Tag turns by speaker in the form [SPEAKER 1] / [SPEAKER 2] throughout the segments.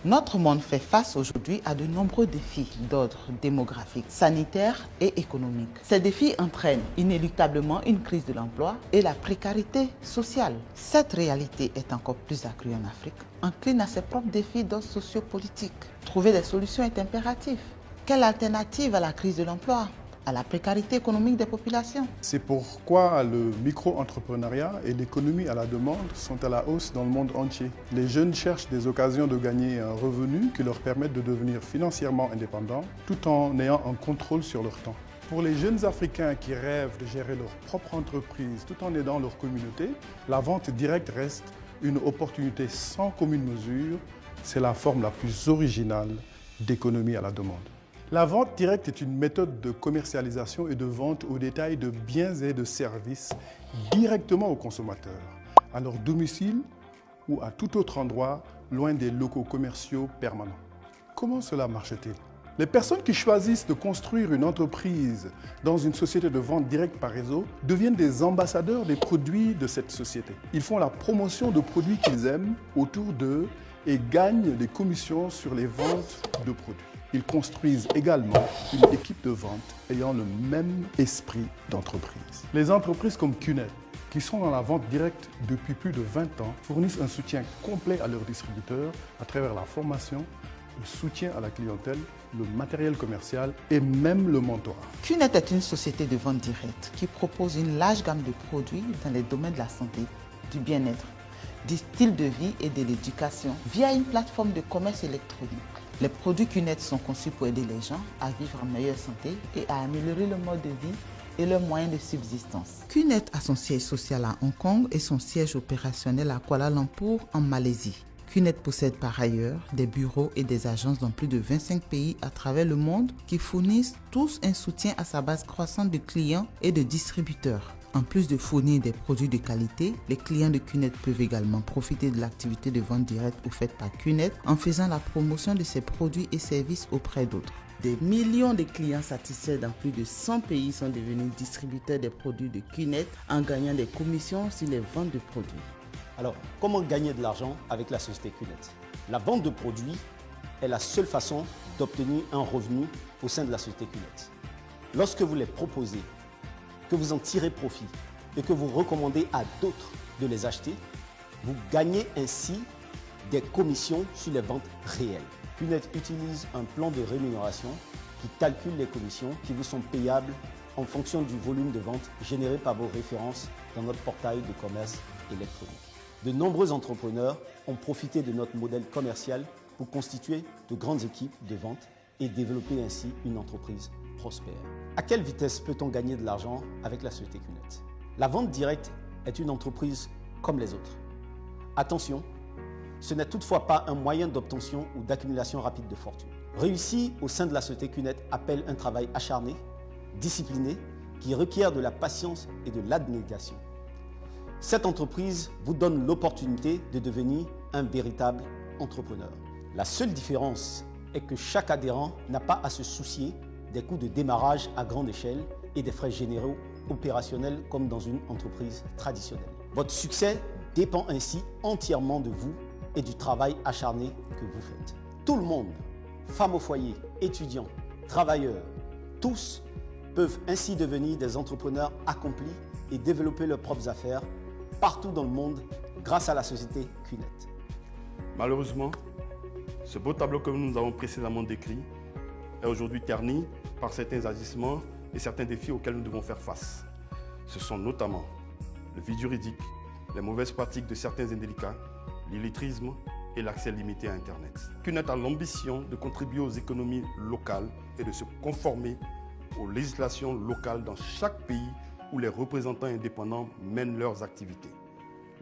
[SPEAKER 1] Notre monde fait face aujourd'hui à de nombreux défis d'ordre démographique, sanitaire et économique. Ces défis entraînent inéluctablement une crise de l'emploi et la précarité sociale. Cette réalité est encore plus accrue en Afrique, encline à ses propres défis d'ordre sociopolitique. Trouver des solutions est impératif. Quelle alternative à la crise de l'emploi ? À la précarité économique des populations.
[SPEAKER 2] C'est pourquoi le micro-entrepreneuriat et l'économie à la demande sont à la hausse dans le monde entier. Les jeunes cherchent des occasions de gagner un revenu qui leur permettent de devenir financièrement indépendants tout en ayant un contrôle sur leur temps. Pour les jeunes Africains qui rêvent de gérer leur propre entreprise tout en aidant leur communauté, la vente directe reste une opportunité sans commune mesure. C'est la forme la plus originale d'économie à la demande. La vente directe est une méthode de commercialisation et de vente au détail de biens et de services directement aux consommateurs, à leur domicile ou à tout autre endroit, loin des locaux commerciaux permanents. Comment cela marche-t-il ? Les personnes qui choisissent de construire une entreprise dans une société de vente directe par réseau deviennent des ambassadeurs des produits de cette société. Ils font la promotion de produits qu'ils aiment autour d'eux et gagnent des commissions sur les ventes de produits. Ils construisent également une équipe de vente ayant le même esprit d'entreprise. Les entreprises comme QNET, qui sont dans la vente directe depuis plus de 20 ans, fournissent un soutien complet à leurs distributeurs à travers la formation, le soutien à la clientèle, le matériel commercial et même le mentorat.
[SPEAKER 1] QNET est une société de vente directe qui propose une large gamme de produits dans les domaines de la santé, du bien-être, du style de vie et de l'éducation via une plateforme de commerce électronique. Les produits QNET sont conçus pour aider les gens à vivre en meilleure santé et à améliorer le mode de vie et leurs moyens de subsistance. QNET a son siège social à Hong Kong et son siège opérationnel à Kuala Lumpur en Malaisie. QNET possède par ailleurs des bureaux et des agences dans plus de 25 pays à travers le monde qui fournissent tous un soutien à sa base croissante de clients et de distributeurs. En plus de fournir des produits de qualité, les clients de QNET peuvent également profiter de l'activité de vente directe offerte par QNET en faisant la promotion de ses produits et services auprès d'autres. Des millions de clients satisfaits dans plus de 100 pays sont devenus distributeurs des produits de QNET en gagnant des commissions sur les ventes de produits.
[SPEAKER 3] Alors, comment gagner de l'argent avec la société QNET ? La vente de produits est la seule façon d'obtenir un revenu au sein de la société QNET. Lorsque vous les proposez, que vous en tirez profit et que vous recommandez à d'autres de les acheter, vous gagnez ainsi des commissions sur les ventes réelles. QNET utilise un plan de rémunération qui calcule les commissions qui vous sont payables en fonction du volume de vente généré par vos références dans notre portail de commerce électronique. De nombreux entrepreneurs ont profité de notre modèle commercial pour constituer de grandes équipes de vente et développer ainsi une entreprise prospère. À quelle vitesse peut-on gagner de l'argent avec la société QNET ? La vente directe est une entreprise comme les autres. Attention, ce n'est toutefois pas un moyen d'obtention ou d'accumulation rapide de fortune. Réussir au sein de la société QNET appelle un travail acharné, discipliné, qui requiert de la patience et de l'abnégation. Cette entreprise vous donne l'opportunité de devenir un véritable entrepreneur. La seule différence est que chaque adhérent n'a pas à se soucier des coûts de démarrage à grande échelle et des frais généraux opérationnels comme dans une entreprise traditionnelle. Votre succès dépend ainsi entièrement de vous et du travail acharné que vous faites. Tout le monde, femmes au foyer, étudiants, travailleurs, tous peuvent ainsi devenir des entrepreneurs accomplis et développer leurs propres affaires partout dans le monde grâce à la société QNET.
[SPEAKER 4] Malheureusement, ce beau tableau que nous avons précédemment décrit est aujourd'hui terni par certains agissements et certains défis auxquels nous devons faire face. Ce sont notamment le vide juridique, les mauvaises pratiques de certains indélicats, l'illettrisme et l'accès limité à Internet. QNET a l'ambition de contribuer aux économies locales et de se conformer aux législations locales dans chaque pays où les représentants indépendants mènent leurs activités.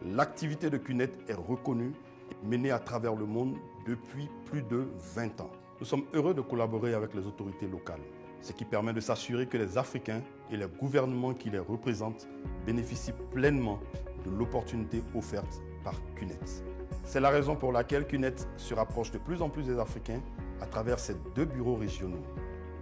[SPEAKER 4] L'activité de QNET est reconnue et menée à travers le monde depuis plus de 20 ans. Nous sommes heureux de collaborer avec les autorités locales, ce qui permet de s'assurer que les Africains et les gouvernements qui les représentent bénéficient pleinement de l'opportunité offerte par QNET. C'est la raison pour laquelle QNET se rapproche de plus en plus des Africains à travers ses 2 bureaux régionaux,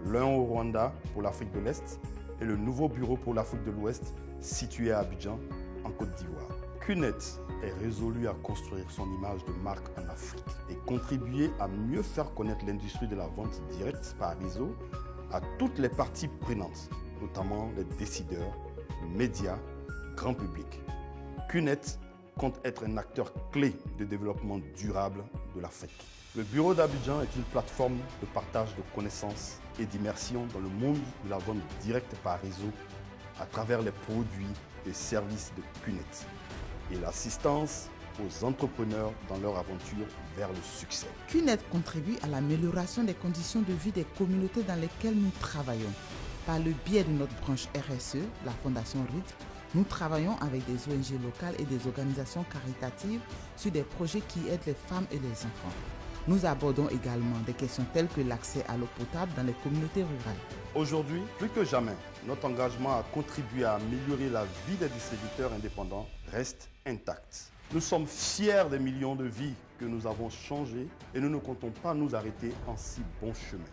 [SPEAKER 4] l'un au Rwanda pour l'Afrique de l'Est et le nouveau bureau pour l'Afrique de l'Ouest situé à Abidjan, en Côte d'Ivoire. QNET est résolu à construire son image de marque en Afrique et contribuer à mieux faire connaître l'industrie de la vente directe par réseau à toutes les parties prenantes, notamment les décideurs, médias, grand public. QNET compte être un acteur clé de développement durable de l'Afrique. Le bureau d'Abidjan est une plateforme de partage de connaissances et d'immersion dans le monde de la vente directe par réseau à travers les produits et services de QNET et l'assistance aux entrepreneurs dans leur aventure vers le succès.
[SPEAKER 1] QNET contribue à l'amélioration des conditions de vie des communautés dans lesquelles nous travaillons. Par le biais de notre branche RSE, la Fondation RITP, nous travaillons avec des ONG locales et des organisations caritatives sur des projets qui aident les femmes et les enfants. Nous abordons également des questions telles que l'accès à l'eau potable dans les communautés rurales.
[SPEAKER 4] Aujourd'hui, plus que jamais, notre engagement à contribuer à améliorer la vie des distributeurs indépendants reste intact. Nous sommes fiers des millions de vies que nous avons changées et nous ne comptons pas nous arrêter en si bon chemin.